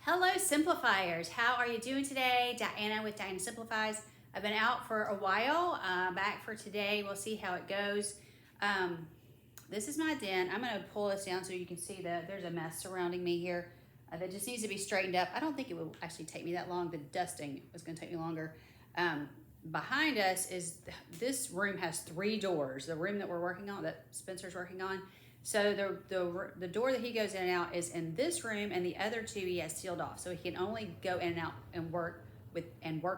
Hello, Simplifiers. How are you doing today? Diana with Diana Simplifies. I've been out for a while, back for today. We'll see how it goes. This is my den. I'm going to pull this down so you can see that there's a mess surrounding me here that just needs to be straightened up. I don't think it will actually take me that long. The dusting is going to take me longer. Behind us is, this room has 3 doors. The room that we're working on, that Spencer's working on. So the door that he goes in and out is in this room, and the other 2 he has sealed off. So he can only go in and out and work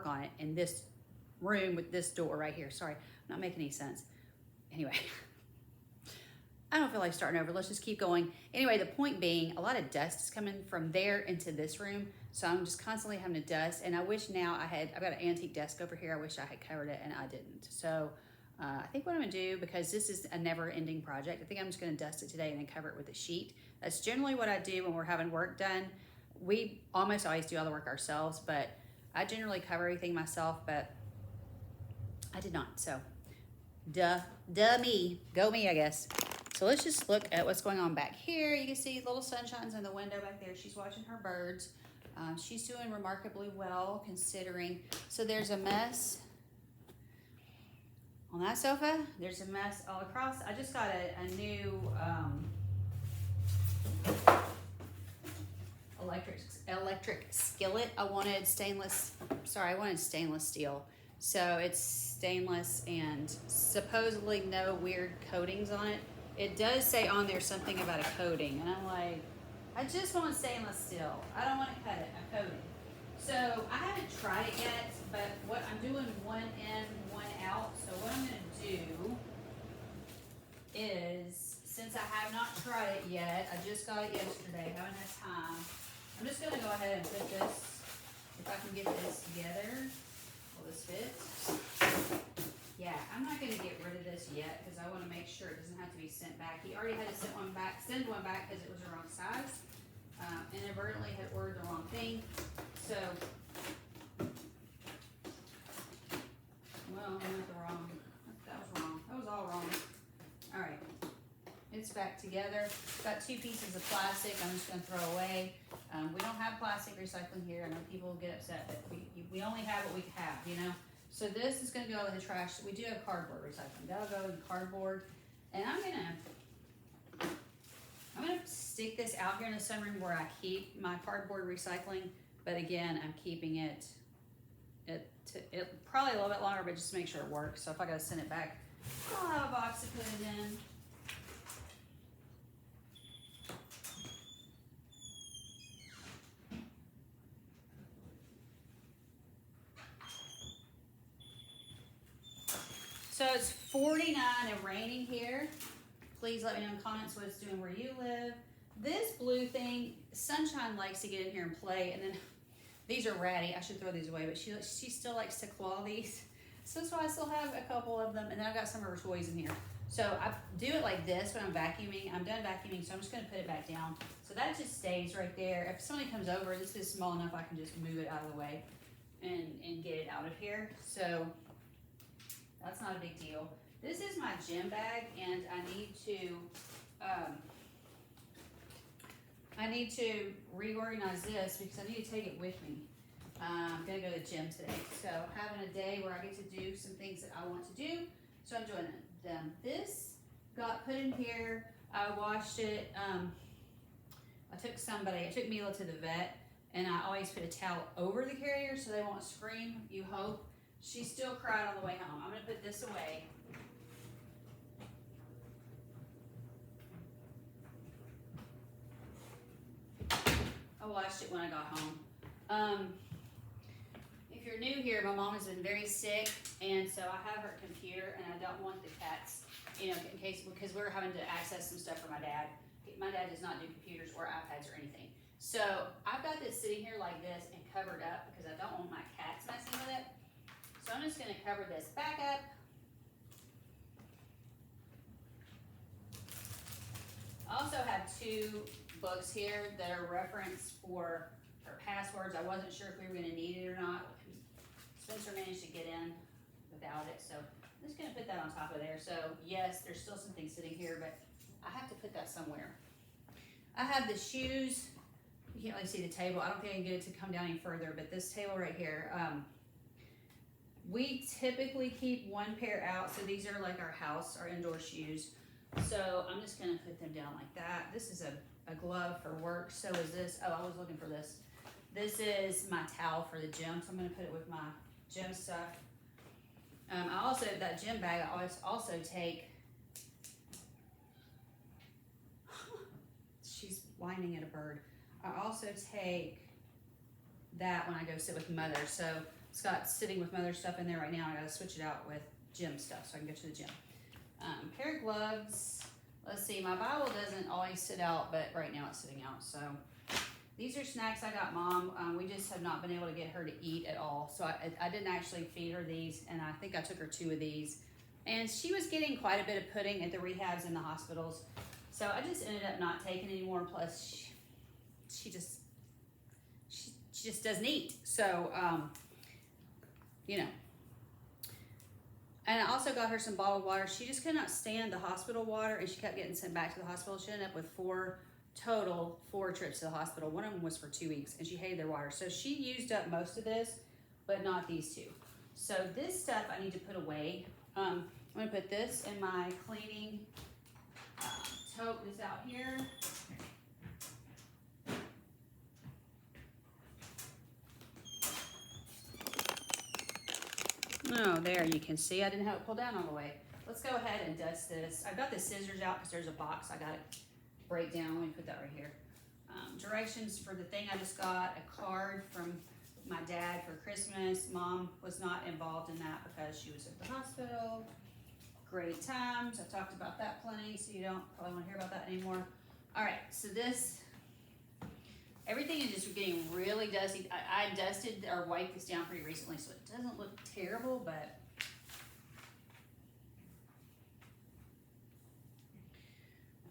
on it in this room with this door right here. Sorry, I'm not making any sense. Anyway, I don't feel like starting over. Let's just keep going. Anyway, the point being, a lot of dust is coming from there into this room. So I'm just constantly having to dust. And I wish now I've got an antique desk over here. I wish I had covered it, and I didn't. So I think what I'm gonna do, because this is a never ending project, I think I'm just gonna dust it today and then cover it with a sheet. That's generally what I do when we're having work done. We almost always do all the work ourselves, but I generally cover everything myself, but I did not, so duh me, go me, I guess. So let's just look at what's going on back here. You can see little Sunshine's in the window back there. She's watching her birds. She's doing remarkably well considering. So there's a mess on that sofa. There's a mess all across. I just got a new electric skillet. I wanted stainless steel. So it's stainless and supposedly no weird coatings on it. It does say on there something about a coating, and I'm like, I just want stainless steel. I don't want to cut it, a coating. So I haven't tried it yet, but what I'm doing one in, one out. So what I'm gonna do is, since I have not tried it yet, I just got it yesterday, haven't had time. I'm just gonna go ahead and put this, if I can get this together. Will this fit? Yeah, I'm not gonna get rid of this yet because I wanna make sure it doesn't have to be sent back. He already had to send one back because it was the wrong size. Inadvertently had ordered the wrong thing. So, well, not the wrong, that was wrong. That was all wrong. All right, it's back together. Got 2 pieces of plastic I'm just gonna throw away. We don't have plastic recycling here. I know people will get upset, but we only have what we have, you know? So this is gonna go in the trash. We do have cardboard recycling. That'll go in cardboard. And I'm gonna stick this out here in the sunroom where I keep my cardboard recycling. But again, I'm keeping it probably a little bit longer, but just to make sure it works. So if I gotta send it back, I'll have a box to put it in. So it's 49 and raining here. Please let me know in the comments what it's doing where you live. This blue thing, Sunshine likes to get in here and play, and then these are ratty. I should throw these away, but she still likes to claw these. So that's why I still have a couple of them, and then I've got some of her toys in here. So I do it like this when I'm vacuuming. I'm done vacuuming, so I'm just gonna put it back down. So that just stays right there. If somebody comes over, this is small enough I can just move it out of the way and get it out of here. So that's not a big deal. This is my gym bag, and I need to reorganize this because I need to take it with me. I'm gonna go to the gym today. So having a day where I get to do some things that I want to do. So I'm doing them. This got put in here. I washed it. I took Mila to the vet, and I always put a towel over the carrier so they won't scream, you hope. She still cried on the way home. I'm gonna put this away. I watched it when I got home. If you're new here, my mom has been very sick, and so I have her computer, and I don't want the cats, in case, because we're having to access some stuff for my dad. My dad does not do computers or iPads or anything. So I've got this sitting here like this and covered up because I don't want my cats messing with it. So I'm just gonna cover this back up. I also have 2 books here that are referenced for passwords. I wasn't sure if we were gonna need it or not. Spencer managed to get in without it, so I'm just gonna put that on top of there. So yes, there's still some things sitting here, but I have to put that somewhere. I have the shoes you can't really see the table. I don't think I can get it to come down any further, but this table right here, we typically keep one pair out. So these are like our house, our indoor shoes. So I'm just gonna put them down like that. This is a glove for work. So is this. Oh, I was looking for this. This is my towel for the gym. So I'm gonna put it with my gym stuff. I also, that gym bag, I always also take, she's whining at a bird. I also take that when I go sit with Mother. So Scott's sitting with Mother stuff in there right now. I gotta switch it out with gym stuff so I can go to the gym. Pair of gloves. Let's see, my Bible doesn't always sit out, but right now it's sitting out. So these are snacks I got Mom. We just have not been able to get her to eat at all. So I didn't actually feed her these, and I think I took her 2 of these. And she was getting quite a bit of pudding at the rehabs and the hospitals. So I just ended up not taking any more. Plus, she just doesn't eat. So, you know. And I also got her some bottled water. She just could not stand the hospital water, and she kept getting sent back to the hospital. She ended up with 4 trips to the hospital. One of them was for 2 weeks, and she hated their water. So she used up most of this, but not these 2. So this stuff I need to put away. I'm gonna put this in my cleaning tote that's out here. Oh, there you can see I didn't have it pulled down all the way. Let's go ahead and dust this. I've got the scissors out because there's a box I got to break down. Let me put that right here. Directions for the thing I just got, a card from my dad for Christmas. Mom was not involved in that because she was at the hospital. Great times. I've talked about that plenty, so you don't probably want to hear about that anymore. All right, so this, everything is just getting really dusty. I dusted or wiped this down pretty recently, so it doesn't look terrible, but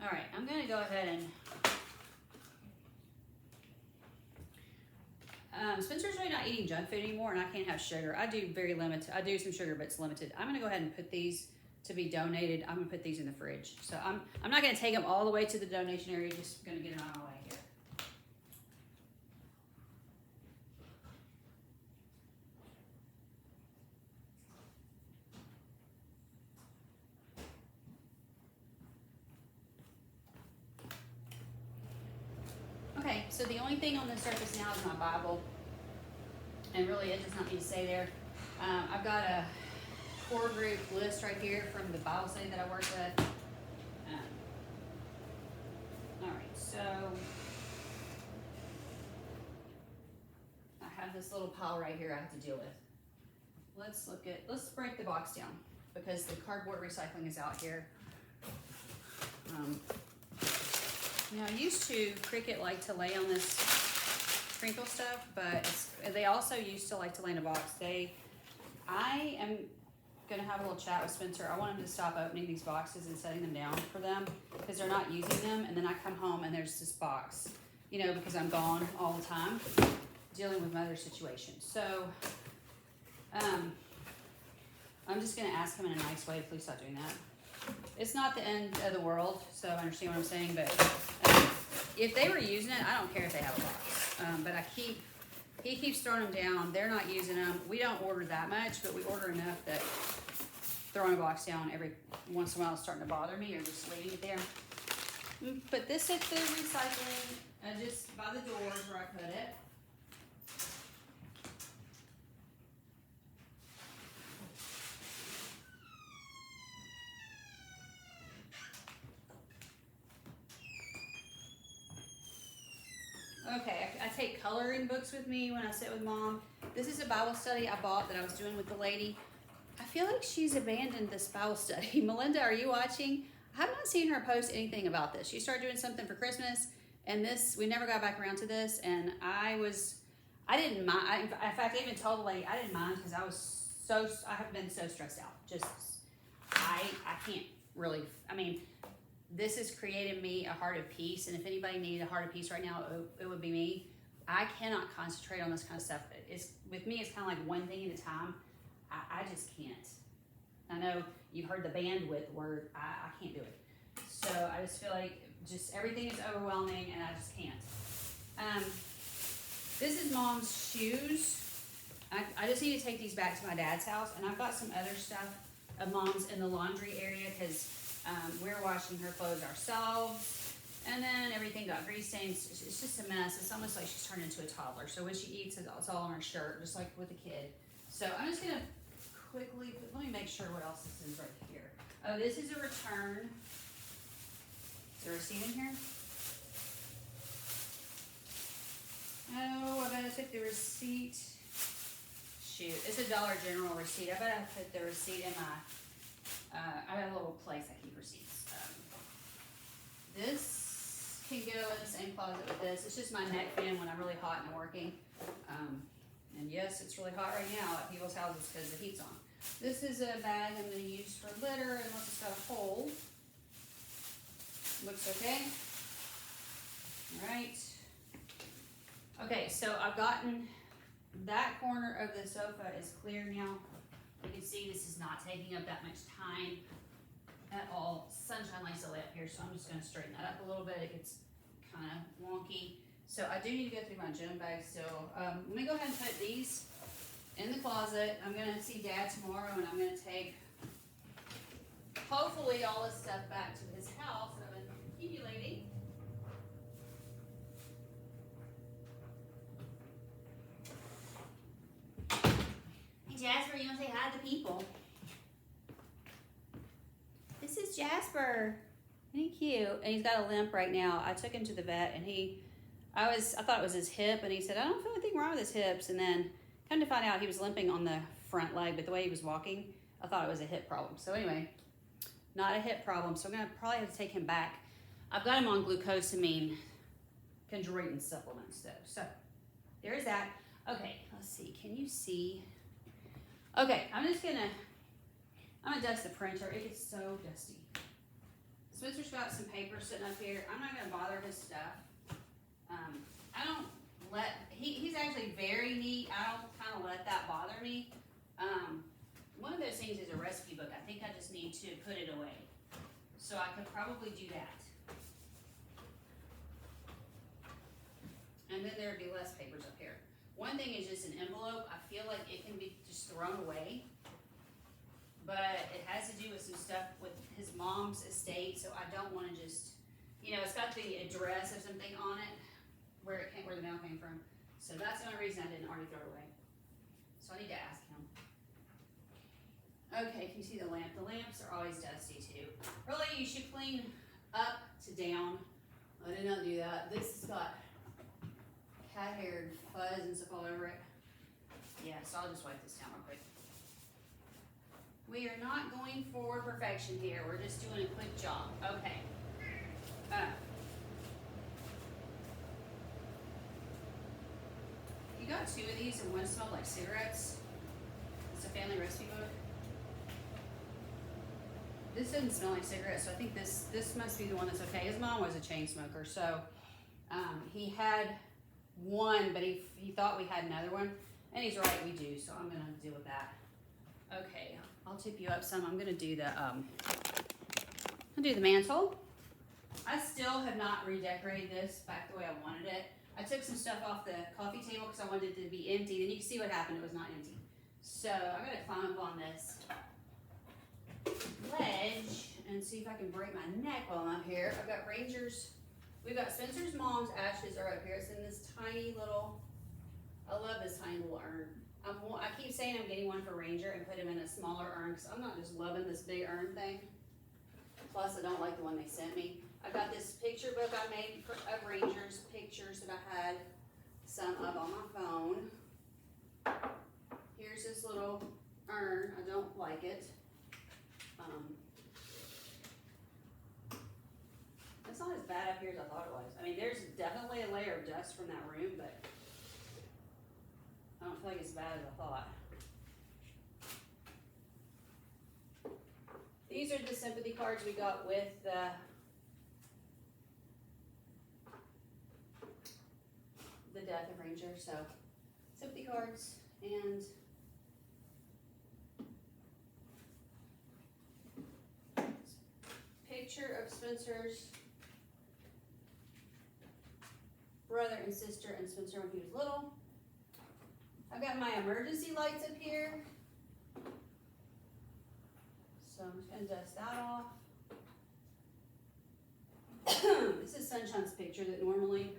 all right, I'm gonna go ahead and Spencer's really not eating junk food anymore, and I can't have sugar. I do very limited. I do some sugar, but it's limited. I'm gonna go ahead and put these to be donated. I'm gonna put these in the fridge. So I'm not gonna take them all the way to the donation area. Just gonna get them on my way here. Okay, so the only thing on the surface now is my Bible, and really it does not need to stay there. I've got a core group list right here from the Bible study that I work with. All right, so I have this little pile right here I have to deal with. Let's break the box down because the cardboard recycling is out here. Now, I used to, Cricket like to lay on this sprinkle stuff, but they also used to like to lay in a box. I am gonna have a little chat with Spencer. I want him to stop opening these boxes and setting them down for them because they're not using them, and then I come home and there's this box, you know, because I'm gone all the time dealing with Mother's situation. So, I'm just gonna ask him in a nice way to please stop doing that. It's not the end of the world, so I understand what I'm saying, but if they were using it, I don't care if they have a box. But he keeps throwing them down. They're not using them. We don't order that much, but we order enough that throwing a box down every once in a while is starting to bother me, or just leaving it there. Put this at the recycling, just by the doors where I put it. Okay, I take coloring books with me when I sit with Mom. This is a Bible study I bought that I was doing with the lady. I feel like she's abandoned this Bible study. Melinda, are you watching? I have not seen her post anything about this. She started doing something for Christmas, and we never got back around to this, and I didn't mind. In fact, I even told the lady I didn't mind because I have been so stressed out. I can't really, this has created me a heart of peace, and if anybody needed a heart of peace right now, it would be me. I cannot concentrate on this kind of stuff. With me, it's kind of like one thing at a time. I just can't. I know you've heard the bandwidth word. I can't do it. So I just feel like everything is overwhelming, and I just can't. Spencer's mom's shoes. I just need to take these back to my dad's house, and I've got some other stuff of mom's in the laundry area because we're washing her clothes ourselves, and then everything got grease stains. It's just a mess. It's almost like she's turned into a toddler. So when she eats, it's all on her shirt, just like with a kid. So I'm just gonna quickly, let me make sure what else this is right here. Oh, this is a return. Is there a receipt in here? Oh, I bet I took the receipt. Shoot, it's a Dollar General receipt. I bet I put the receipt in my, I got a little place I keep receipts. This can go in the same closet with this. It's just my neck fan when I'm really hot and working. And yes, it's really hot right now at people's houses because the heat's on. This is a bag I'm going to use for litter unless it's got a hole. Looks okay. All right. Okay, so I've gotten that corner of the sofa is clear now. You can see this is not taking up that much time at all. Sunshine likes to lay up here, so I'm just going to straighten that up a little bit. It gets kind of wonky. So I do need to go through my gym bag still. Let me go ahead and put these in the closet. I'm going to see Dad tomorrow, and I'm going to take hopefully all this stuff back to his house that I've been accumulating. Hey Jasper, you want to say hi to the people? This is Jasper. Isn't he cute? And he's got a limp right now. I took him to the vet, and I thought it was his hip, and he said, I don't feel anything wrong with his hips. And then come to find out he was limping on the front leg, but the way he was walking, I thought it was a hip problem. So anyway, not a hip problem. So I'm gonna probably have to take him back. I've got him on glucosamine chondroitin supplements though. So there's that. Okay, let's see, can you see? Okay, I'm gonna dust the printer. It gets so dusty. Spencer's got some paper sitting up here. I'm not gonna bother his stuff. I don't let, he's actually very neat. I don't kind of let that bother me. One of those things is a recipe book. I think I just need to put it away. So I could probably do that. And then there would be less papers up here. One thing is just an envelope. I feel like it can be just thrown away. But it has to do with some stuff with his mom's estate. So I don't want to just, you know, it's got the address of something on it where the mail came from. So that's the only reason I didn't already throw it away. So I need to ask him. Okay, can you see the lamp? The lamps are always dusty too. Really, you should clean up to down. I did not do that. This has got cat hair and fuzz and stuff all over it. Yeah, so I'll just wipe this down real quick. We are not going for perfection here. We're just doing a quick job. Okay. You got two of these and one smelled like cigarettes. It's a family recipe book. This doesn't smell like cigarettes, so I think this must be the one that's okay. His mom was a chain smoker, so he had one, but he thought we had another one, and he's right, we do. So I'm gonna deal with that. Okay, I'll tip you up some. I'm gonna do the mantle. I still have not redecorated this back the way I wanted it. I took some stuff off the coffee table because I wanted it to be empty. Then you can see what happened. It was not empty. So I'm gonna climb up on this ledge and see if I can break my neck while I'm up here. I've got Ranger's. We've got Spencer's mom's ashes are up here. It's in this tiny little. I love this tiny little urn. I keep saying I'm getting one for Ranger and put him in a smaller urn because I'm not just loving this big urn thing. Plus, I don't like the one they sent me. I've got this picture book I made of Ranger's pictures that I had some of on my phone. Here's this little urn. I don't like it. It's not as bad up here as I thought it was. I mean, there's definitely a layer of dust from that room, but I don't feel like it's as bad as I thought. These are the sympathy cards we got with the death of Ranger. So, sympathy cards and picture of Spencer's brother and sister and Spencer when he was little. I've got my emergency lights up here. So I'm just gonna dust that off. This is Sunshine's picture that normally,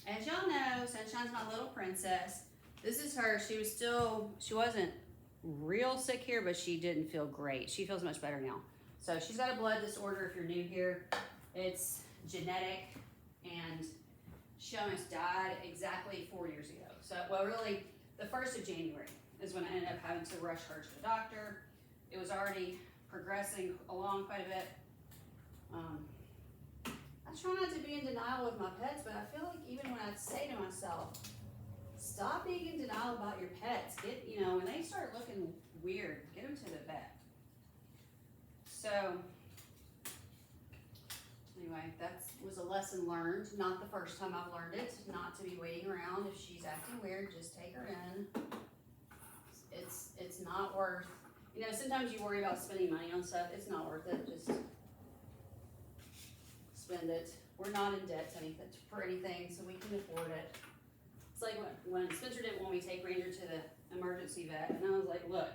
as y'all know, Sunshine's my little princess. This is her. She wasn't real sick here, but she didn't feel great. She feels much better now. So she's got a blood disorder if you're new here. It's genetic, and she almost died exactly 4 years ago. So, well, really, the 1st of January is when I ended up having to rush her to the doctor. It was already progressing along quite a bit. I try not to be in denial with my pets, but I feel like even when I say to myself, stop being in denial about your pets. When they start looking weird, get them to the vet. So, anyway, that was a lesson learned. Not the first time I've learned it. Not to be waiting around. If she's acting weird, just take her in. It's not worth, sometimes you worry about spending money on stuff. It's not worth it. Just spend it. We're not in debt for anything, so we can afford it. It's like when Spencer didn't want me to take Ranger to the emergency vet, and I was like, look,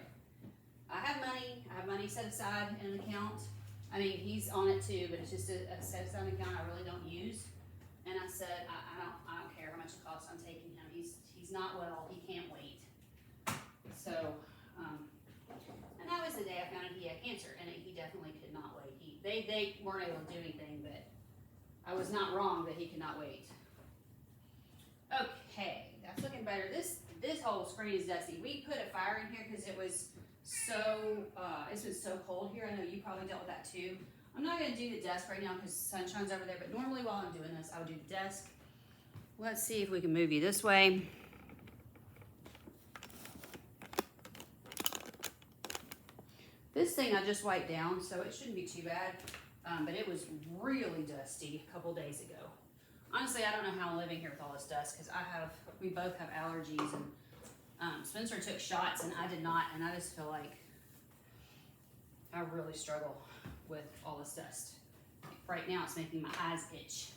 I have money set aside in an account. I mean, he's on it too, but it's just a set aside account I really don't use. And I said, I don't care how much it costs. I'm taking him. He's not well. He can't wait. So, and that was the day I found out he had cancer, and he definitely could not wait. They weren't able to do anything, but I was not wrong that he could not wait. Okay, that's looking better. This whole screen is dusty. We put a fire in here because it was it's been so cold here. I know you probably dealt with that too. I'm not going to do the desk right now because Sunshine's over there, but normally while I'm doing this, I would do the desk. Let's see if we can move you this way. This thing I just wiped down, so it shouldn't be too bad, but it was really dusty a couple days ago. Honestly, I don't know how I'm living here with all this dust because we both have allergies, and Spencer took shots and I did not, and I just feel like I really struggle with all this dust. Right now it's making my eyes itch.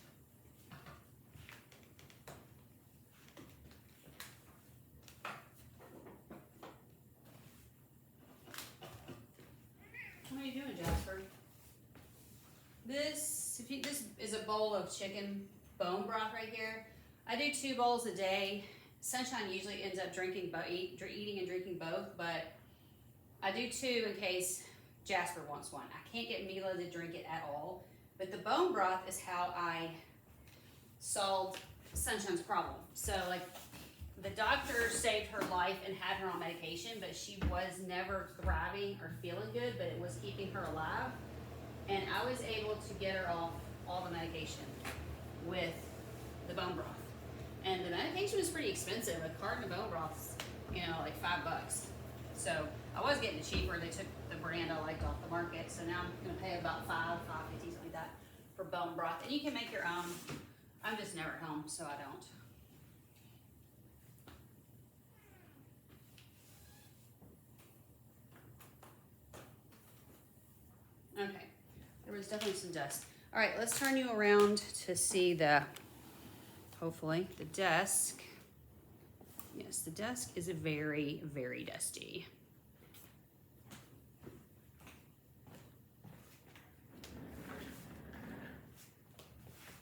What are you doing, Jasper? This is a bowl of chicken bone broth right here. I do 2 bowls a day. Sunshine usually ends up eating and drinking both, but I do 2 in case Jasper wants one. I can't get Mila to drink it at all, but the bone broth is how I solved Sunshine's problem. So, like, the doctor saved her life and had her on medication, but she was never thriving or feeling good, but it was keeping her alive. And I was able to get her off all the medication with the bone broth. And the medication was pretty expensive. A carton of bone broth's, like $5. So I was getting it cheaper. They took the brand I liked off the market. So now I'm gonna pay about $5.50, something like that, for bone broth. And you can make your own. I'm just never at home, so I don't. Okay, there was definitely some dust. All right, let's turn you around to see hopefully, the desk. Yes, the desk is very, very dusty.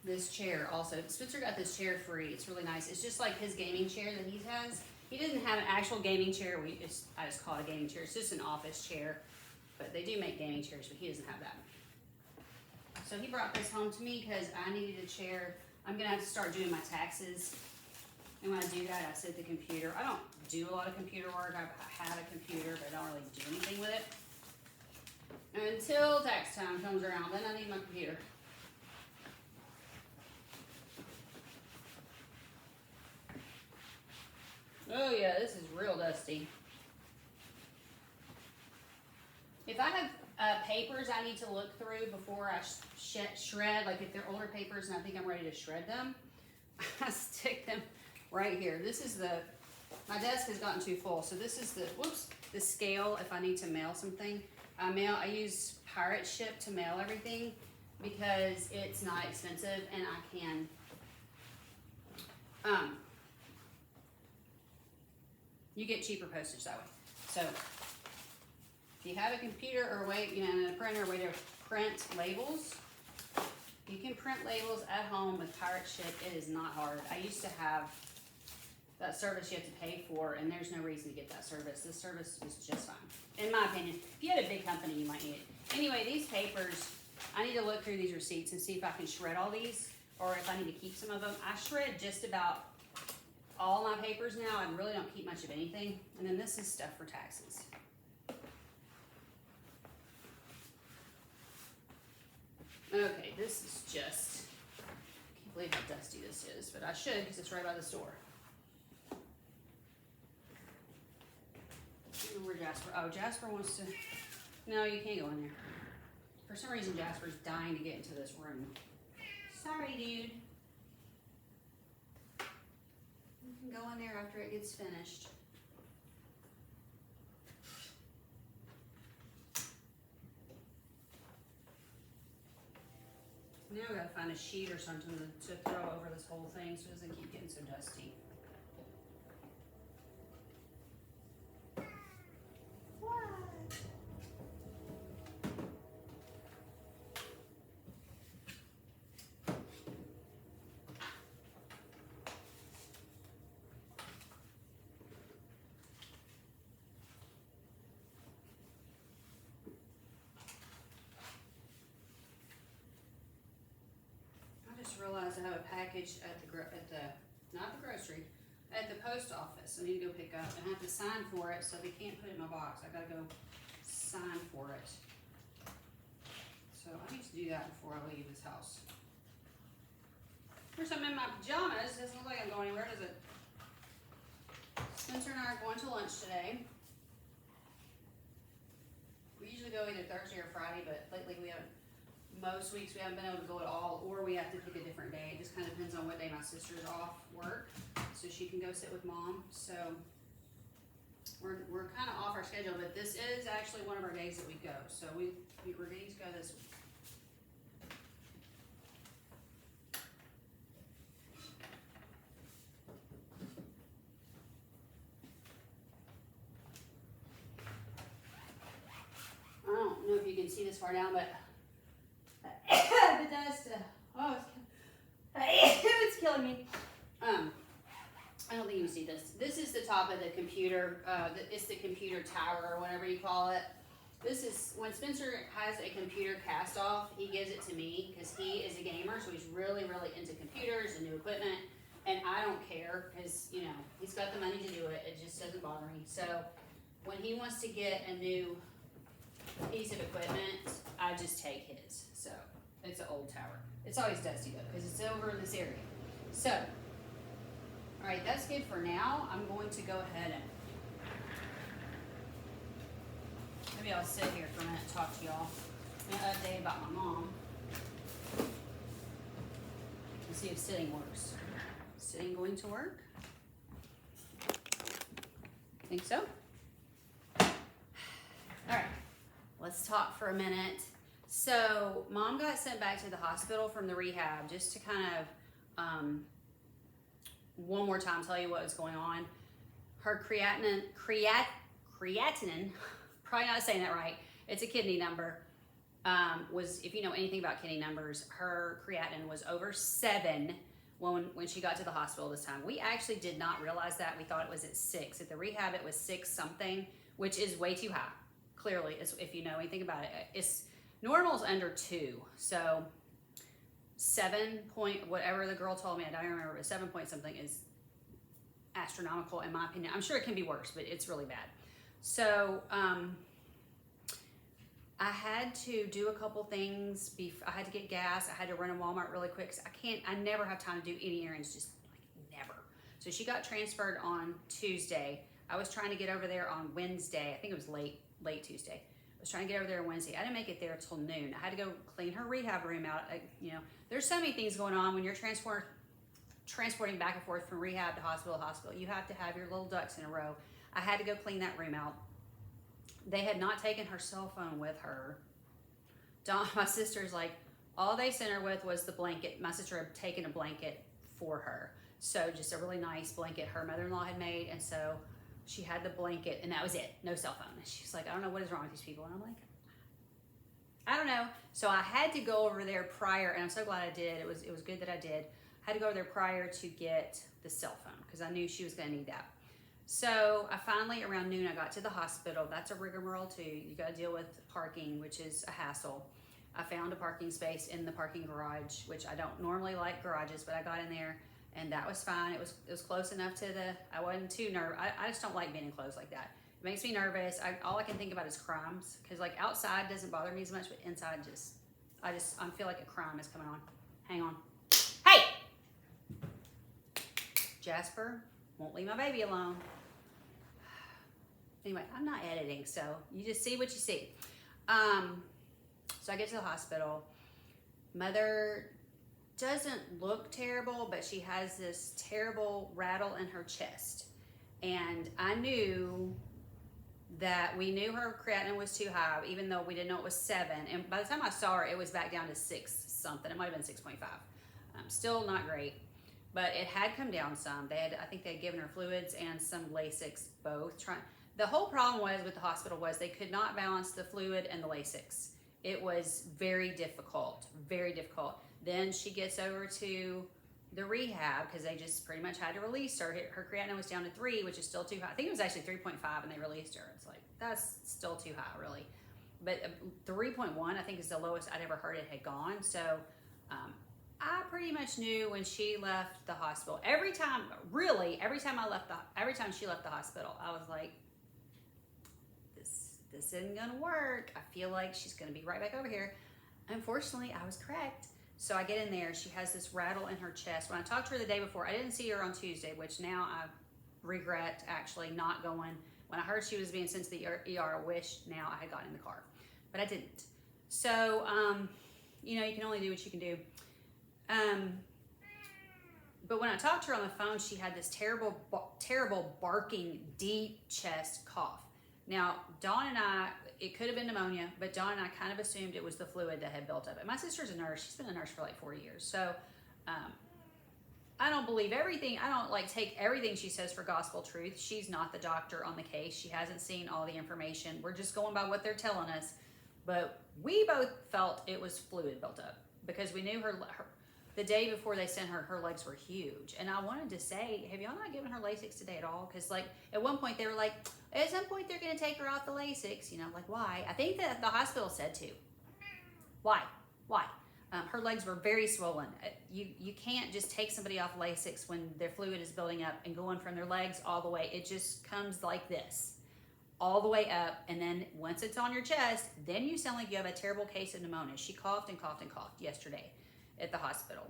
This chair also, Spencer got this chair free. It's really nice. It's just like his gaming chair that he has. He doesn't have an actual gaming chair. I just call it a gaming chair. It's just an office chair, but they do make gaming chairs, but he doesn't have that. So he brought this home to me because I needed a chair. I'm gonna have to start doing my taxes. And when I do that, I sit at the computer. I don't do a lot of computer work. I have a computer, but I don't really do anything with it. Until tax time comes around, then I need my computer. Oh yeah, this is real dusty. If I have papers I need to look through before I shred, like if they're older papers and I think I'm ready to shred them, I stick them right here. This is my desk has gotten too full, so this is the scale if I need to mail something. I use Pirate Ship to mail everything because it's not expensive and I can You get cheaper postage that way. So if you have a computer or a way, and a printer, a way to print labels, you can print labels at home with Pirate Ship. It is not hard. I used to have that service you have to pay for, and there's no reason to get that service. This service is just fine, in my opinion. If you had a big company, you might need it. Anyway, these papers, I need to look through these receipts and see if I can shred all these, or if I need to keep some of them. I shred just about all my papers now. I really don't keep much of anything. And then this is stuff for taxes. Okay, this is just, I can't believe how dusty this is, but I should because it's right by the store. I don't know where Jasper, oh, Jasper wants to, no, you can't go in there. For some reason, Jasper's dying to get into this room. Sorry, dude. You can go in there after it gets finished. Now we gotta find a sheet or something to throw over this whole thing so it doesn't keep getting so dusty. Realize I have a package at not the grocery, at the post office. I need to go pick up and I have to sign for it, so they can't put it in my box. I gotta go sign for it. So I need to do that before I leave this house. Here's something in my pajamas. Doesn't look like I'm going anywhere, does it? Spencer and I are going to lunch today. We usually go either Thursday or Friday, but lately we haven't. Most weeks we haven't been able to go at all, or we have to pick a different day. It just kind of depends on what day my sister's off work, so she can go sit with mom. So we're kind of off our schedule, but this is actually one of our days that we go. So we're going to go this week. I don't know if you can see this far down, but the dust, it's killing me. I don't think you can see this. This is the top of the computer. It's the computer tower or whatever you call it. This is, when Spencer has a computer cast off, he gives it to me because he is a gamer, so he's really, really into computers and new equipment. And I don't care because, he's got the money to do it. It just doesn't bother me. So when he wants to get a new piece of equipment, I just take his. So it's an old tower. It's always dusty though because it's over in this area. So, all right, that's good for now. I'm going to go ahead and maybe I'll sit here for a minute and talk to y'all. An update about my mom. Let's see if sitting works. Sitting going to work? Think so? All right, let's talk for a minute. So mom got sent back to the hospital from the rehab just to kind of, one more time tell you what was going on. Her creatinine, probably not saying that right, it's a kidney number, was, if you know anything about kidney numbers, her creatinine was over 7 when she got to the hospital this time. We actually did not realize that. We thought it was at 6. At the rehab, it was 6 something, which is way too high. Clearly, if you know anything about it, it's normal's under 2. So 7 point, whatever the girl told me, I don't remember, but 7 point something is astronomical in my opinion. I'm sure it can be worse, but it's really bad. So I had to do a couple things. I had to get gas. I had to run to Walmart really quick. I never have time to do any errands, just like never. So she got transferred on Tuesday. I was trying to get over there on Wednesday. I think it was late Tuesday. I was trying to get over there on Wednesday. I didn't make it there till noon. I had to go clean her rehab room out. There's so many things going on when you're transporting back and forth from rehab to hospital. You have to have your little ducks in a row. I had to go clean that room out. They had not taken her cell phone with her. My sister's like, all they sent her with was the blanket. My sister had taken a blanket for her. So just a really nice blanket her mother-in-law had made. And so She had the blanket, and that was it. No cell phone. And she's like, I don't know what is wrong with these people. And I'm like, I don't know. So I had to go over there prior, and I'm so glad I did. It was good that I did. I had to go over there prior to get the cell phone because I knew she was going to need that. So I finally, around noon, I got to the hospital. That's a rigmarole too. You got to deal with parking, which is a hassle. I found a parking space in the parking garage, which I don't normally like garages, but I got in there, and that was fine. It was close enough to I wasn't too nervous. I just don't like being enclosed like that. It makes me nervous. All I can think about is crimes, because like outside doesn't bother me as much, but inside I feel like a crime is coming on. Hang on. Hey! Jasper won't leave my baby alone. Anyway, I'm not editing, so you just see what you see. So I get to the hospital. Mother doesn't look terrible, but she has this terrible rattle in her chest. And I knew that we knew her creatinine was too high, even though we didn't know it was 7. And by the time I saw her, it was back down to 6 something. It might have been 6.5. Still not great, but it had come down some. I think they had given her fluids and some Lasix both. The whole problem with the hospital was they could not balance the fluid and the Lasix. It was very difficult, very difficult. Then she gets over to the rehab because they just pretty much had to release her. Her creatinine was down to 3, which is still too high. I think it was actually 3.5 and they released her. It's like, that's still too high, really. But 3.1, I think, is the lowest I'd ever heard it had gone. So I pretty much knew when she left the hospital. Every time she left the hospital, I was like, this isn't gonna work. I feel like she's gonna be right back over here. Unfortunately, I was correct. So I get in there, she has this rattle in her chest. When I talked to her the day before, I didn't see her on Tuesday, which now I regret actually not going. When I heard she was being sent to the ER, I wish now I had gotten in the car, but I didn't. So, you can only do what you can do. But when I talked to her on the phone, she had this terrible barking, deep chest cough. Now, Dawn and I, it could have been pneumonia, but Dawn and I kind of assumed it was the fluid that had built up. And my sister's a nurse. She's been a nurse for like 4 years. So I don't believe everything. I don't take everything she says for gospel truth. She's not the doctor on the case. She hasn't seen all the information. We're just going by what they're telling us. But we both felt it was fluid built up because we knew her the day before they sent her legs were huge. And I wanted to say, have y'all not given her Lasix today at all? Because at one point they were like, at some point they're going to take her off the Lasix. Why? I think that the hospital said to. Why? Her legs were very swollen. You can't just take somebody off Lasix when their fluid is building up and going from their legs all the way. It just comes like this, all the way up. And then once it's on your chest, then you sound like you have a terrible case of pneumonia. She coughed and coughed and coughed yesterday at the hospital.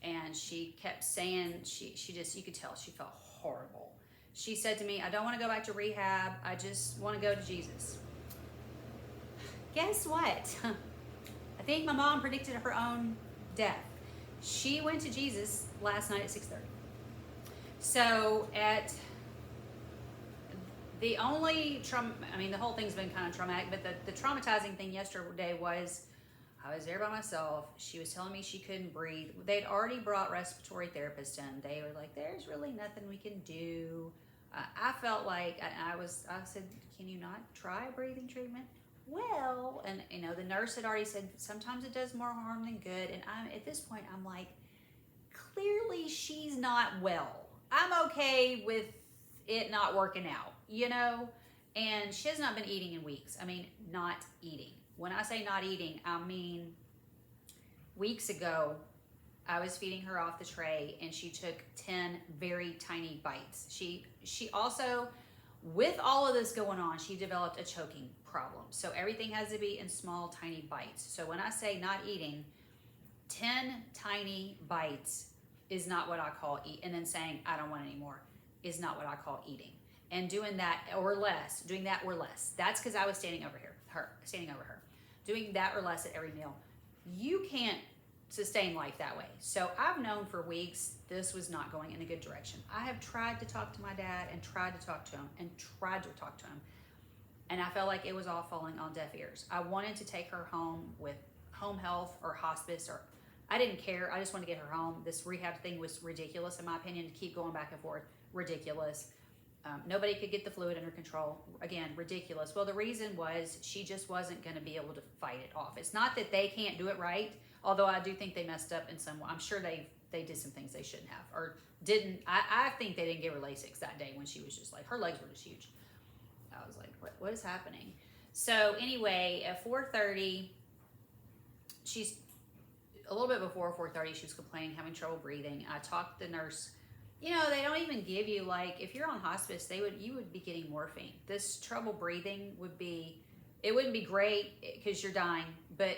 And she kept saying, she just, you could tell she felt horrible. She said to me, I don't want to go back to rehab. I just want to go to Jesus. Guess what? I think my mom predicted her own death. She went to Jesus last night at 6:30. So the whole thing's been kind of traumatic, but the traumatizing thing yesterday was I was there by myself. She was telling me she couldn't breathe. They'd already brought respiratory therapists in. They were like, there's really nothing we can do. I felt like, I said, can you not try a breathing treatment? Well, and the nurse had already said, sometimes it does more harm than good. And at this point, I'm like, clearly she's not well. I'm okay with it not working out, and she has not been eating in weeks. Not eating. When I say not eating, I mean weeks ago, I was feeding her off the tray and she took 10 very tiny bites. She also, with all of this going on, she developed a choking problem. So everything has to be in small, tiny bites. So when I say not eating, 10 tiny bites is not what I call eat. And then saying, I don't want any more is not what I call eating. And doing that or less. That's because I was standing over her. Doing that or less at every meal. You can't sustain life that way. So I've known for weeks this was not going in a good direction. I have tried to talk to my dad and tried to talk to him. And I felt like it was all falling on deaf ears. I wanted to take her home with home health or hospice, or I didn't care. I just wanted to get her home. This rehab thing was ridiculous in my opinion, to keep going back and forth. Ridiculous. Nobody could get the fluid under control. Again, ridiculous. Well, the reason was she just wasn't going to be able to fight it off. It's not that they can't do it right, although I do think they messed up in some way. I'm sure they did some things they shouldn't have, or didn't. I think they didn't give her Lasix that day when she was just like, her legs were just huge. I was like, what is happening? So anyway, at 4:30, she's a little bit before 4:30, she was complaining, having trouble breathing. I talked to the nurse. You know, they don't even give you, like, if you're on hospice, you would be getting morphine. This trouble breathing wouldn't be great because you're dying, but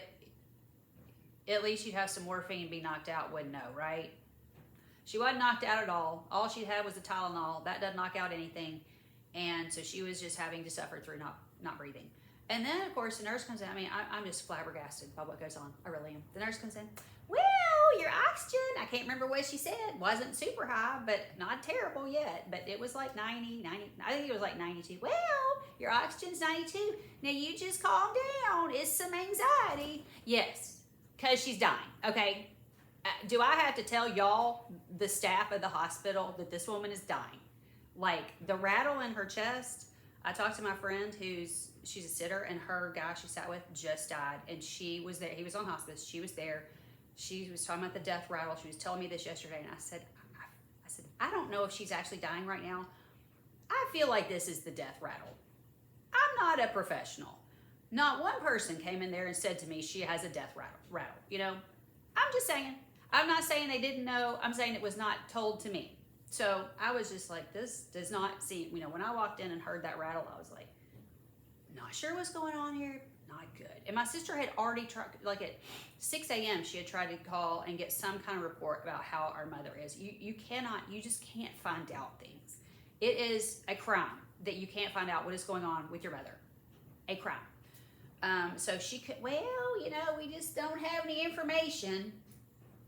at least you'd have some morphine and be knocked out, wouldn't know, right? She wasn't knocked out at all. All she had was a Tylenol. That doesn't knock out anything. And so she was just having to suffer through not breathing. And then, of course, the nurse comes in. I mean, I'm just flabbergasted by what goes on. I really am. The nurse comes in. Well, your oxygen, I can't remember what she said, wasn't super high, but not terrible yet. But it was like 90, I think it was like 92. Well, your oxygen's 92. Now you just calm down. It's some anxiety. Yes, because she's dying, okay? Do I have to tell y'all, the staff of the hospital, that this woman is dying? Like, the rattle in her chest. I talked to my friend she's a sitter, and her guy she sat with just died, and she was there. He was on hospice. She was there. She was talking about the death rattle. She was telling me this yesterday, and I said, I don't know if she's actually dying right now. I feel like this is the death rattle. I'm not a professional. Not one person came in there and said to me she has a death rattle. You know, I'm just saying. I'm not saying they didn't know. I'm saying it was not told to me. So I was just like, this does not seem, you know, when I walked in and heard that rattle, I was like, not sure what's going on here. Not good. And my sister had already tried, like at 6 a.m., she had tried to call and get some kind of report about how our mother is. You just can't find out things. It is a crime that you can't find out what is going on with your mother. A crime. So she could, well, you know, we just don't have any information.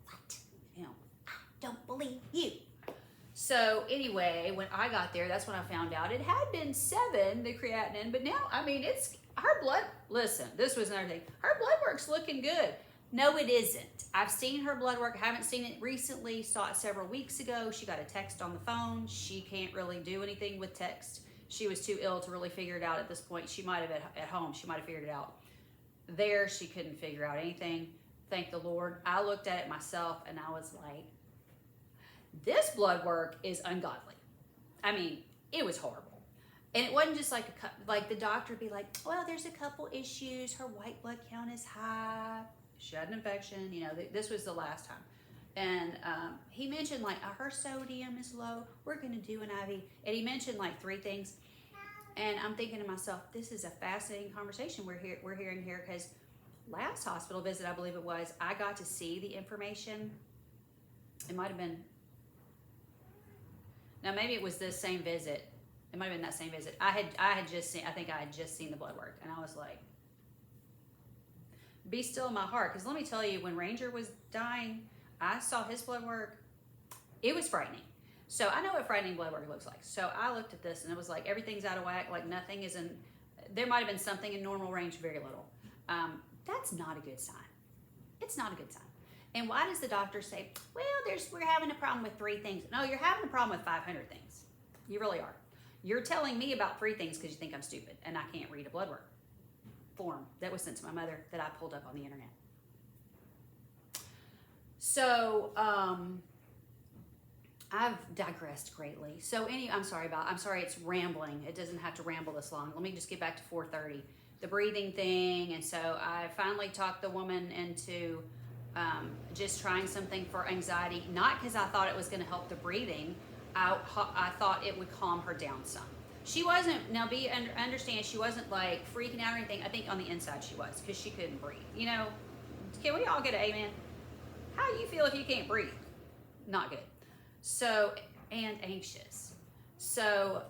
What? You know, I don't believe you. So anyway, when I got there, that's when I found out it had been 7, the creatinine, but now, I mean, it's her blood. Listen, this was another thing. Her blood work's looking good. No, it isn't. I've seen her blood work. I haven't seen it recently. Saw it several weeks ago. She got a text on the phone. She can't really do anything with text. She was too ill to really figure it out at this point. She might have at home. She might have figured it out. There, she couldn't figure out anything. Thank the Lord. I looked at it myself, and I was like, this blood work is ungodly. I mean, it was horrible. And it wasn't just like the doctor would be like, well, there's a couple issues. Her white blood count is high. She had an infection. You know, this was the last time. And he mentioned like her sodium is low. We're going to do an IV. And he mentioned like 3 things. And I'm thinking to myself, this is a fascinating conversation we're hearing here, because last hospital visit, I believe it was, I got to see the information. It might have been, now maybe it was this same visit. It might have been that same visit. I had just seen the blood work, and I was like, be still in my heart. Because let me tell you, when Ranger was dying, I saw his blood work. It was frightening. So I know what frightening blood work looks like. So I looked at this, and it was like everything's out of whack. Like nothing is in, there might have been something in normal range, very little. That's not a good sign. It's not a good sign. And why does the doctor say, well, we're having a problem with 3 things? No, you're having a problem with 500 things. You really are. You're telling me about 3 things because you think I'm stupid and I can't read a blood work form that was sent to my mother that I pulled up on the internet. So I've digressed greatly. So I'm sorry it's rambling. It doesn't have to ramble this long. Let me just get back to 4:30, the breathing thing. And so I finally talked the woman into just trying something for anxiety, not because I thought it was going to help the breathing. I thought it would calm her down some. She wasn't, now understand, she wasn't like freaking out or anything. I think on the inside she was, because she couldn't breathe. You know, can we all get an amen? How do you feel if you can't breathe? Not good. So, and anxious. So,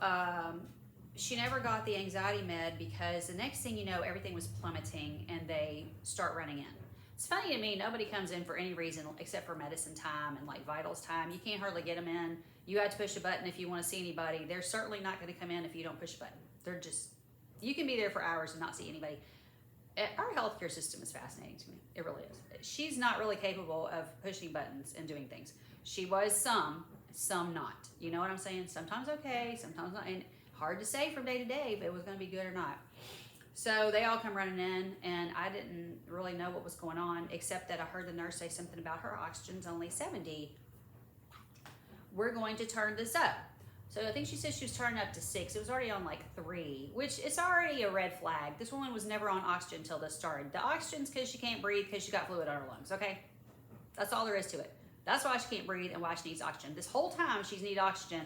she never got the anxiety med, because the next thing you know, everything was plummeting and they start running in. It's funny to me, nobody comes in for any reason except for medicine time and like vitals time. You can't hardly get them in. You have to push a button if you want to see anybody. They're certainly not going to come in if you don't push a button. They're just, you can be there for hours and not see anybody. Our healthcare system is fascinating to me. It really is. She's not really capable of pushing buttons and doing things. She was some, some not. You know what I'm saying? Sometimes okay, sometimes not. And hard to say from day to day if it was going to be good or not. So they all come running in, and I didn't really know what was going on, except that I heard the nurse say something about her oxygen's only 70. We're going to turn this up. So I think she said she was turning up to 6. It was already on like 3, which is already a red flag. This woman was never on oxygen until this started. The oxygen's because she can't breathe because she got fluid on her lungs, okay? That's all there is to it. That's why she can't breathe and why she needs oxygen. This whole time she's needed oxygen,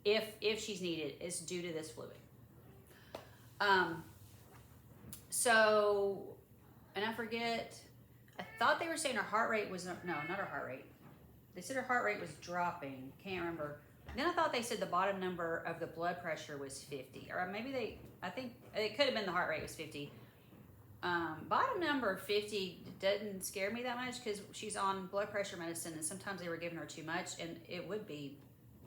if she's needed, is due to this fluid. So, and I forget, I thought they were saying her heart rate was, no, not her heart rate. They said her heart rate was dropping. Can't remember. Then I thought they said the bottom number of the blood pressure was 50. Or maybe I think it could have been the heart rate was 50. Bottom number 50 doesn't scare me that much because she's on blood pressure medicine, and sometimes they were giving her too much, and it would be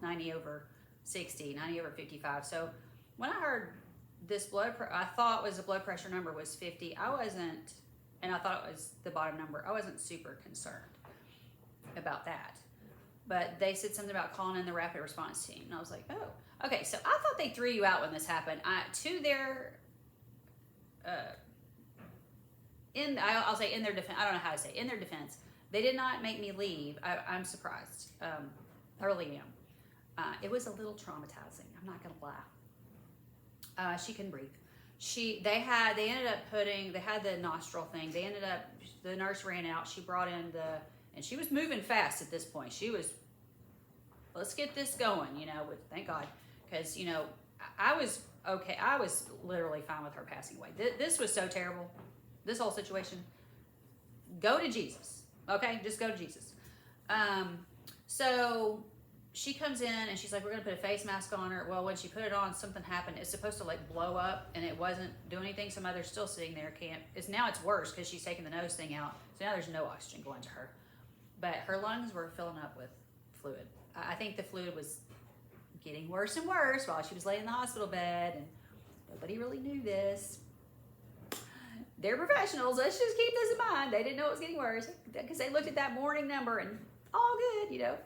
90 over 60, 90 over 55. So when I heard this I thought was the blood pressure number was 50. I wasn't, and I thought it was the bottom number. I wasn't super concerned about that. But they said something about calling in the rapid response team. And I was like, oh, okay. So I thought they threw you out when this happened. To their, I'll say in their defense, I don't know how to say, in their defense, they did not make me leave. I'm surprised. I really am. It was a little traumatizing. I'm not going to lie. She couldn't breathe. They ended up they had the nostril thing. The nurse ran out. She brought in and she was moving fast at this point. She was, let's get this going, thank God. Because, I was okay. I was literally fine with her passing away. This was so terrible. This whole situation. Go to Jesus. Okay? Just go to Jesus. So she comes in and she's like, we're going to put a face mask on her. Well, when she put it on, something happened. It's supposed to blow up, and it wasn't doing anything. So mother's still sitting there. Now it's worse because she's taking the nose thing out. So now there's no oxygen going to her. But her lungs were filling up with fluid. I think the fluid was getting worse and worse while she was laying in the hospital bed, and nobody really knew this. They're professionals. Let's just keep this in mind. They didn't know it was getting worse because they looked at that morning number and all good,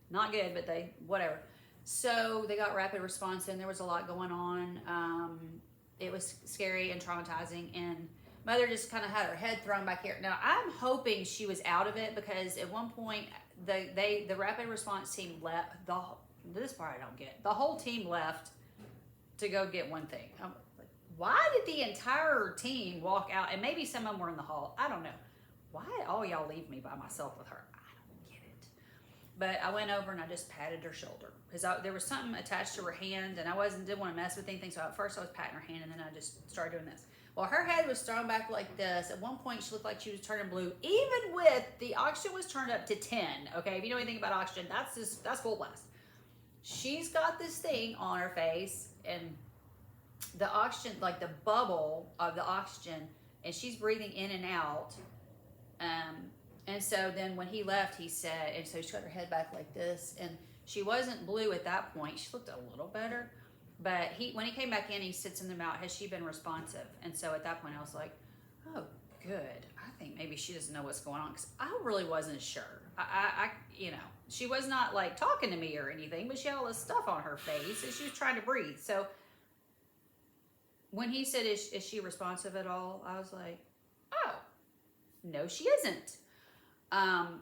Not good, but whatever. So they got rapid response in. There was a lot going on. It was scary and traumatizing, and mother just kind of had her head thrown back here. Now, I'm hoping she was out of it because at one point, the rapid response team left. This part I don't get. The whole team left to go get one thing. I'm like, why did the entire team walk out? And maybe some of them were in the hall. I don't know. Why did all y'all leave me by myself with her? I don't get it. But I went over and I just patted her shoulder because there was something attached to her hand, and I didn't want to mess with anything. So at first I was patting her hand, and then I just started doing this. Well, her head was thrown back like this. At one point, she looked like she was turning blue. Even with the oxygen was turned up to 10. Okay, if you know anything about oxygen, that's full blast. She's got this thing on her face, and the oxygen, like the bubble of the oxygen, and she's breathing in and out. And so then when he left, he said, and so she got her head back like this, and she wasn't blue at that point. She looked a little better. But when he came back in, he said something about, has she been responsive? And so at that point, I was like, oh, good. I think maybe she doesn't know what's going on, because I really wasn't sure. She was not talking to me or anything, but she had all this stuff on her face, and she was trying to breathe. So when he said, is she responsive at all? I was like, oh, no, she isn't. And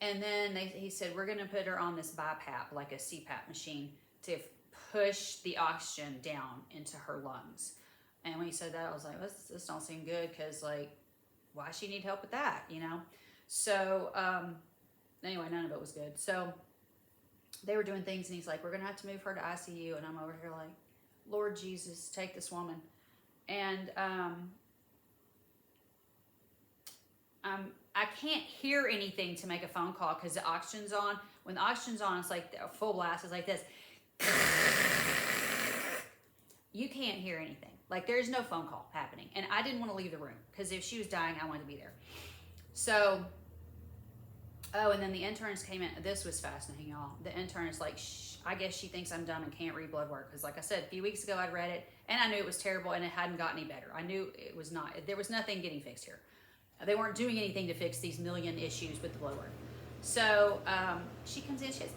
then he said, we're going to put her on this BiPAP, like a CPAP machine, to push the oxygen down into her lungs. And when he said that, I was like, this don't seem good, because why she need help with that, So anyway, none of it was good. So they were doing things, and he's like, we're gonna have to move her to ICU. And I'm over here like, Lord Jesus, take this woman. And I can't hear anything to make a phone call because the oxygen's on. When the oxygen's on, it's like a full blast. It's like this. You can't hear anything. There's no phone call happening. And I didn't want to leave the room because if she was dying, I wanted to be there. So, and then the internist came in. This was fascinating, y'all. The internist, I guess she thinks I'm dumb and can't read blood work. Because like I said, a few weeks ago I'd read it, and I knew it was terrible, and it hadn't gotten any better. I knew it was not. There was nothing getting fixed here. They weren't doing anything to fix these million issues with the blood work. So she comes in, she says,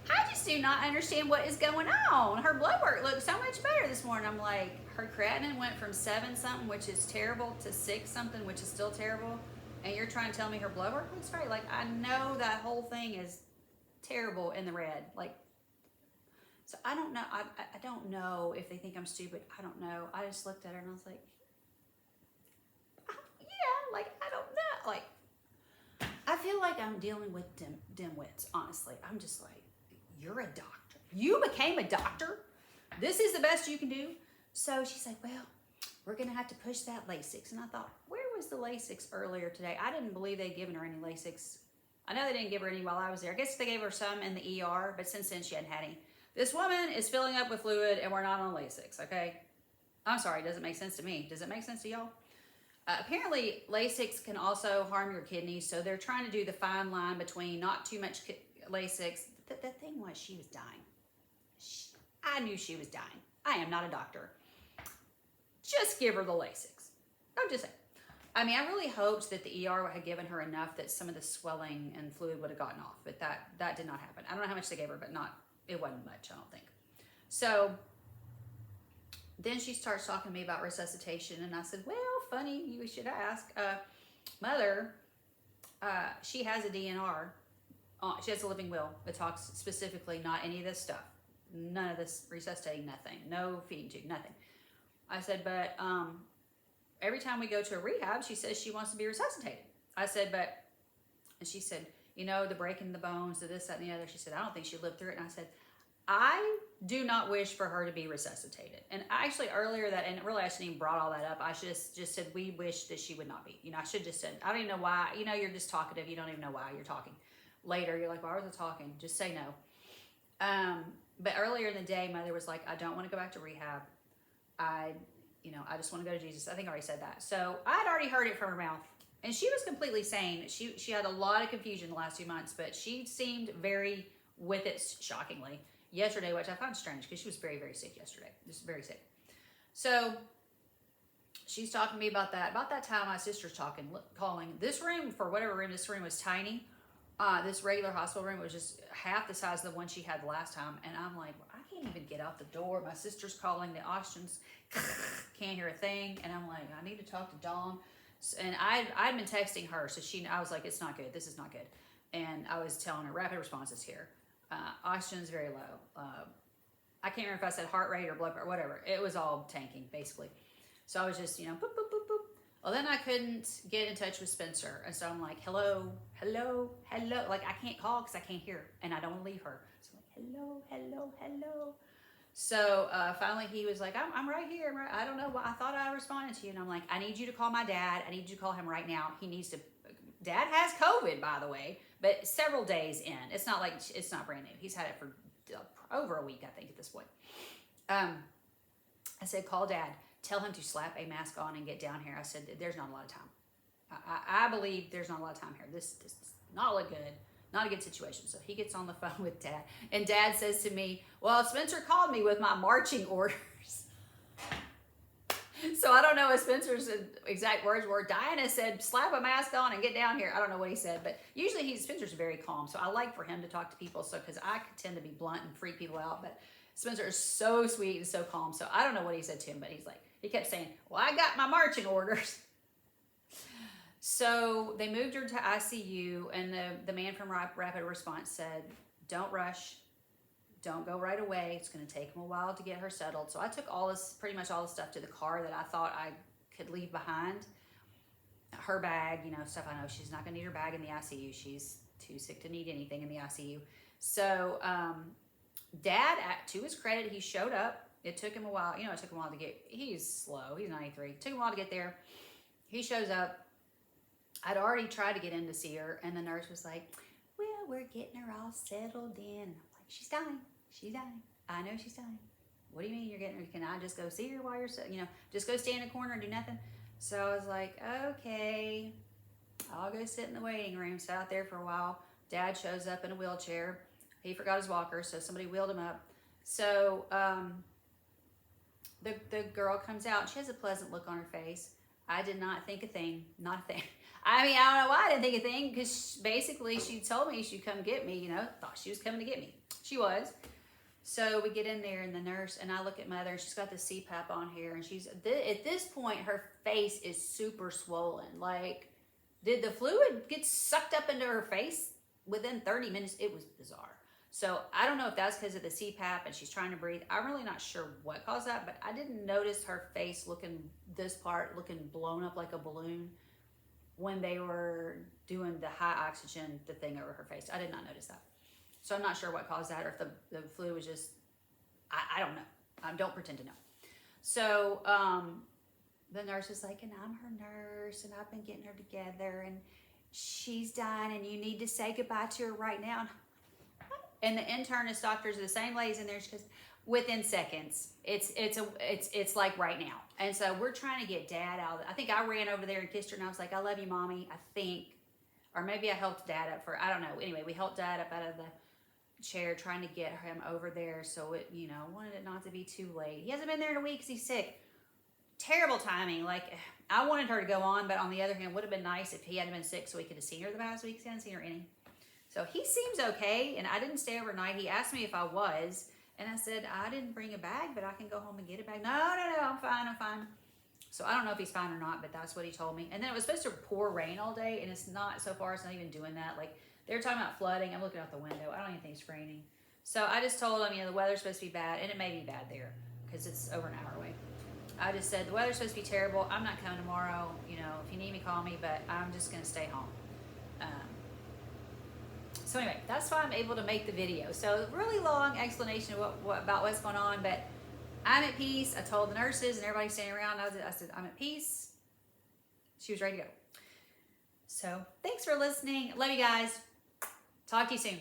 I just do not understand what is going on. Her blood work looked so much better this morning. I'm like, her creatinine went from 7 something, which is terrible, to 6 something, which is still terrible. And you're trying to tell me her blood work looks great. Like, I know that whole thing is terrible in the red. Like, so I don't know. I don't know if they think I'm stupid. I don't know. I just looked at her and I was like, yeah, like, I don't know. Like, I feel like I'm dealing with dimwits, honestly. I'm just like, you're a doctor. You became a doctor? This is the best you can do? So she's like, well, we're going to have to push that Lasix. And I thought, where was the Lasix earlier today? I didn't believe they'd given her any Lasix. I know they didn't give her any while I was there. I guess they gave her some in the ER, but since then she hadn't had any. This woman is filling up with fluid and we're not on Lasix, okay? I'm sorry, it doesn't make sense to me. Does it make sense to y'all? Apparently, Lasix can also harm your kidneys, so they're trying to do the fine line between not too much Lasix. The thing was, she was dying. I knew she was dying. I am not a doctor. Just give her the Lasix. I'm just saying. I mean, I really hoped that the ER had given her enough that some of the swelling and fluid would have gotten off, but that did not happen. I don't know how much they gave her, but it wasn't much, I don't think. So then she starts talking to me about resuscitation, and I said, well, funny, you should ask. Mother, she has a DNR. She has a living will. It talks specifically not any of this stuff. None of this resuscitating, nothing. No feeding tube, nothing. I said, but every time we go to a rehab, she says she wants to be resuscitated. I said, but, and she said, you know, the breaking the bones, the this, that, and the other. She said, I don't think she lived through it. And I said, I do not wish for her to be resuscitated. And actually earlier that, and really I shouldn't even brought all that up. I should just said, we wish that she would not be. You know, I should just said, I don't even know why. You know, you're just talkative. You don't even know why you're talking. Later, you're like, why was I talking? Just say no. But earlier in the day, Mother was like, I don't want to go back to rehab. I just want to go to Jesus. I think I already said that. So I had already heard it from her mouth. And she was completely sane. She had a lot of confusion the last 2 months, but she seemed very with it, shockingly. Yesterday, which I found strange because she was very, very sick yesterday. Just very sick. So she's talking to me about that. About that time, my sister's calling. This room, for whatever room, this room was tiny. This regular hospital room was just half the size of the one she had the last time. And I'm like, well, I can't even get out the door. My sister's calling. The oxygen's can't hear a thing. And I'm like, I need to talk to Dawn. And I'd been texting her, so I was like, it's not good. This is not good. And I was telling her, rapid response is here. Oxygen's very low. I can't remember if I said heart rate or blood pressure, whatever. It was all tanking, basically. So I was just, boop, boop, boop, boop. Well, then I couldn't get in touch with Spencer. And so I'm like, hello, hello, hello. Like, I can't call because I can't hear. And I don't want to leave her. So I'm like, hello, hello, hello. So finally he was like, I'm right here. I don't know. I thought I responded to you. And I'm like, I need you to call my dad. I need you to call him right now. He needs to. Dad has COVID, by the way, but several days in. It's not like, it's not brand new. He's had it for over a week, I think, at this point. I said, call Dad. Tell him to slap a mask on and get down here. I said, there's not a lot of time. I believe there's not a lot of time here. This does not look good. Not a good situation. So he gets on the phone with Dad. And Dad says to me, well, Spencer called me with my marching orders. So I don't know if Spencer's exact words were. Diana said, slap a mask on and get down here. I don't know what he said, but usually Spencer's very calm. So I like for him to talk to people. So, because I tend to be blunt and freak people out, but Spencer is so sweet and so calm. So I don't know what he said to him, but he kept saying, well, I got my marching orders. So they moved her to ICU, and the man from Rapid Response said, don't rush. Don't go right away. It's going to take them a while to get her settled. So I took pretty much all the stuff to the car that I thought I could leave behind. Her bag, stuff I know. She's not going to need her bag in the ICU. She's too sick to need anything in the ICU. So Dad, to his credit, he showed up. It took him a while. It took him a while to get, he's slow. He's 93. It took him a while to get there. He shows up. I'd already tried to get in to see her, and the nurse was like, well, we're getting her all settled in. And I'm like, she's dying. She's dying. I know she's dying. What do you mean you're getting her? Can I just go see her while you're, just go stand in a corner and do nothing? So I was like, okay, I'll go sit in the waiting room. Sat out there for a while. Dad shows up in a wheelchair. He forgot his walker, so somebody wheeled him up. So the girl comes out. She has a pleasant look on her face. I did not think a thing. Not a thing. I mean, I don't know why I didn't think a thing, because basically she told me she'd come get me, thought she was coming to get me. She was. So we get in there and the nurse, and I look at Mother, and she's got the CPAP on here, and she's, at this point, her face is super swollen. Like, did the fluid get sucked up into her face within 30 minutes? It was bizarre. So I don't know if that's because of the CPAP and she's trying to breathe. I'm really not sure what caused that, but I didn't notice her face looking, this part looking blown up like a balloon when they were doing the high oxygen, the thing over her face. I did not notice that. So I'm not sure what caused that, or if the flu was just, I don't know. I don't pretend to know. So the nurse was like, and I'm her nurse, and I've been getting her together, and she's done, and you need to say goodbye to her right now. And the internist doctors are the same ladies in there. She goes, within seconds. It's like right now. And so we're trying to get Dad out. I think I ran over there and kissed her, and I was like, I love you, Mommy. I think, or maybe I helped Dad up for, I don't know. Anyway, we helped Dad up out of the chair, trying to get him over there. So it, you know, wanted it not to be too late. He hasn't been there in a week because he's sick. Terrible timing. Like, I wanted her to go on, but on the other hand, would have been nice if he hadn't been sick so we could have seen her the past weeks. He hadn't seen her any. So he seems okay, and I didn't stay overnight. He asked me if I was, and I said, I didn't bring a bag, but I can go home and get a bag. No, I'm fine. So I don't know if he's fine or not, but that's what he told me. And then it was supposed to pour rain all day, and it's not, so far it's not even doing that. Like, they're talking about flooding. I'm looking out the window. I don't even think it's raining. So I just told him, you know, the weather's supposed to be bad, and it may be bad there because it's over an hour away. I just said, the weather's supposed to be terrible. I'm not coming tomorrow. You know, if you need me, call me, but I'm just going to stay home. So anyway, that's why I'm able to make the video. So really long explanation of about what's going on, but I'm at peace. I told the nurses and everybody standing around, I said, I'm at peace. She was ready to go. So thanks for listening. Love you guys. Talk to you soon.